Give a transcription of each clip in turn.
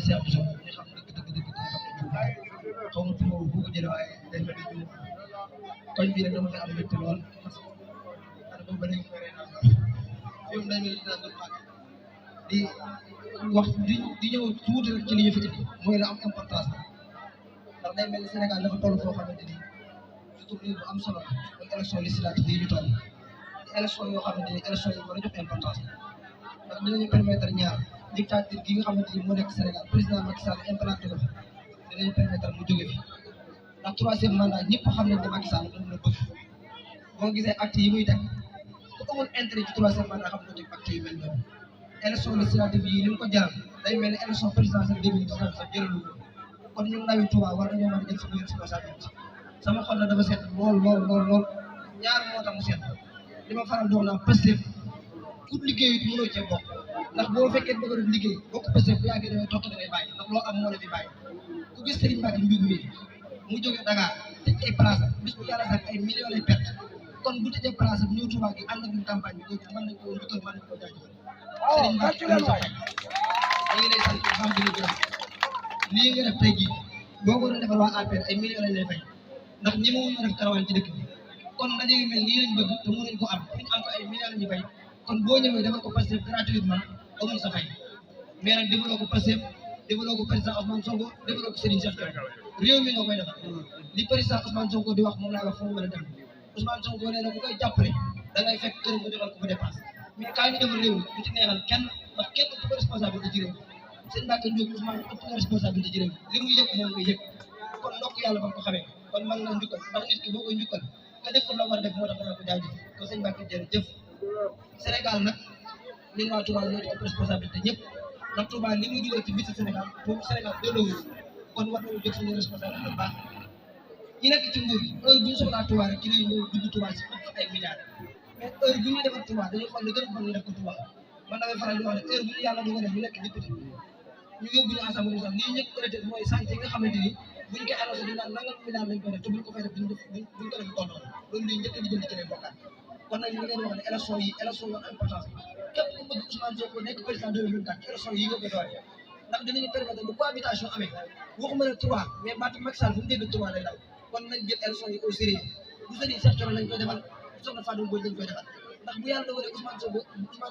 Cheikh Bousso ñu xam dëgg xaw ma tuuma bu ko jëlee waaye day mel ni koñ bii nag dama fi am mbégte lool parce que xanaa boobu ba léegi mooy ren fi mu day mel ni dinaa doon màgg di wax di ñëw tuuti rek ci li ñu fi indi mooy la am importance la ndax day mel ni Sénégal dafa toll foo xamante ni surtout bu am solo la mooy élection législative yi ñu toll élection yoo xamante ni élection yi war a jox importance la ndax dinañu permettre ñaar dictature gi nga xamante ni moo nekk Sénégal président Macky Sall implanté ko dinañu permettre mu jóge fi ndax troisième mandat ñëpp xam nañ ne Macky Sall moom la bëgg boo gisee acte yi muy teg ku amul intérêt ci troisième mandat xam nga teg acte yu mel noonu élection législative yi li mu ko jaral day mel ni élection présidentielle 2019 sax jëralu ko kon ñun ndawi Touba war nañoo mën a jël suñu responsabilité sama xol na dafa seet lool ñaar moo tax mu seet li ma faral doon naa Pastef ku liggéey it mënoo cee bokk ndax boo fekkee bëgg a def liggéey bokk Pastef bu yàggee dafay toog da ngay bàyyi ndax loo am moo la fi bàyyi ku gis Serigne Mbacke Ndioub mi mu jógee Dakar tëj ay place bis bu yàlla sax ay millions lay perte kon bu tëjee place bi ñëw Touba gi ànd ak ñu campagne bi kooku mën nañ koo njukkal mën nañ koo jaajëfal Serigne Mbacke amul sa fay da ngi lay sant bu baax di la gërëm lii nga def tey jii boo ko doon defal waa APR ay millions lañ lay fay ndax ñi ma mën a def karawaan ci dëkk bi kon ndaje yu mel nii lañ bëgg te mënuñ ko am ñu am ko ay millions lañu fay kon boo ñëwee defal ko Pastef gratuitement amul sa fay mais nag defaloo ko Pastef defaloo ko président Ousmane Sonko defaloo ko Serigne Cheikh réew mi nga koy defal li président Ousmane Sonko di wax moom laa wax fu mu war a dem Ousmane Sonko nee na bu koy jàppale da ngay fekk kër nga defal ko fa dépense mais kaay ñu defal réew mi du ci neexal kenn ndax kenn ëpp ko responsabilité ci réew seen Mbacke Ndioub Ousmane ëpp na responsabilité ci réew li muy yëg moom ngay yëg kon ndokk yàlla ba ko xamee kon man na njukkal ndax nit ki boo koy njukkal nga def ko la war a def moo tax dana ko jaajëf kon sëñ Mbacke jërëjëf Sénégal nag ñun waa Touba ñoo ci ëpp responsabilité ñëpp ndax Touba li muy dugal ci biir Sénégal boobu Sénégal delloo kon war nañu jël suñu responsabilité bu baax ñi nekk ci nguur gi heure bu ñu soxlaa Touba rek ci lañu ñëw dugg Touba si ay milliards mais heure bu ñu defar Touba dañuy xool lu gën a bon ñu def ko Touba man damay faral di wax ne heure bu ñu yàlla dogal ñu nekk député ñu yóbbu ñu assemblée nationale lii ñëpp peut-être mooy santé nga xamante ni buñ ko annoncé di naan nangam milliards lañ koy def te buñ ko fay def buñ ko def tolloo loolu lii njëkk a di jënd ci lay bokkaat kon nag ñu ngeen wax ne élection yi am importance képp ku bëgg Ousmane Sonko nekk président 2024 élection yi nga koy doole ndax dinañu permettre bu cohabitation amee waxuma ne 3 mais baatu Macky Sall fu mu dégg 3 lay daw kon nañ jël élection yi au sérieux bu sëriñ Cheikh Thioro lañ koy defal soxna Fatou Mbodj lañ koy defal ndax bu yàlla dogalee Ousmane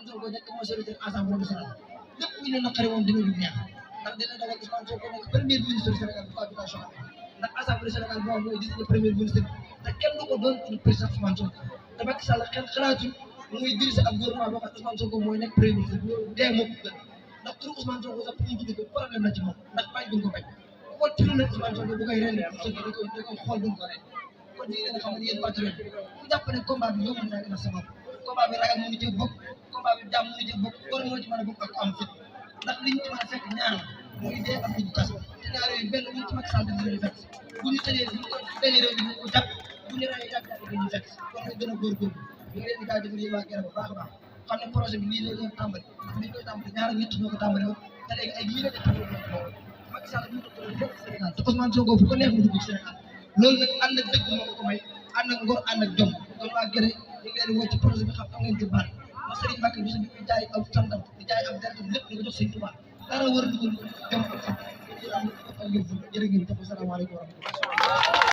Sonko nekk majoritaire assemblée nationale lépp ñu ne naqari woon dina ñu neex ndax dina dogal Ousmane Sonko nekk premier ministre Sénégal bu cohabitation amee ndax assemblée Sénégal boo mooy désigné premier ministre te kenn du ko doon ci président Ousmane Sonko te Macky Sall xel xalaatul muy diriger ak gouvernement boo xam Ousmane Sonko mooy nekk premier ministre dee moo ko gën ndax turu Ousmane Sonko sax pour ñu tudd ko problème la ci moom ndax bañ duñ ko bañ ko turu na Ousmane Sonko bu koy rendi da koy xool duñ ko rendi kon ñu leen xam ne yéen patriote ku jàpp ne combat bi yomb na nga def sa bopp combat bi ragal mënu cee bokk combat bi jàmm mënu cee bokk góor moo ci mën a bokk ak am fit ndax liñ ci mën a fekk ñaar muy dee ak ñu tas te ñaar yooyu benn buñ ci Macky Sall def ñu fekk bu ñu tëjee bu ñu ko tëjee réew mi ko jàpp bu ñu rayee jàpp ñu fekk kon ñu gën a góorgóorlu ñu ngi leen di jaajëfal yéen waa Guèye bu baax a baax xam ne projet bi lii la doon tàmbali bi ñu koy tàmbali ñaar ñett ñoo ko tàmbali woon te léegi ay milliers de personnes ñoo ko bokk Macky Sall ñu toog fépp Sénégal te Ousmane Sonko fu ko neex mu dugg ci Sénégal loolu nag ànd ak dëgg moo ko may ànd ak ngor ànd ak jom kon waa Guèye ñu ngi leen di woo ci projet bi xam ngeen ci baat ma Serigne Mbacke bi di jaay aw santam di jaay am dertam lépp di ko jox Serigne Touba dara war a dugal jom ak jërë ngeen jëf asalaamaaleykum wa rahmatulah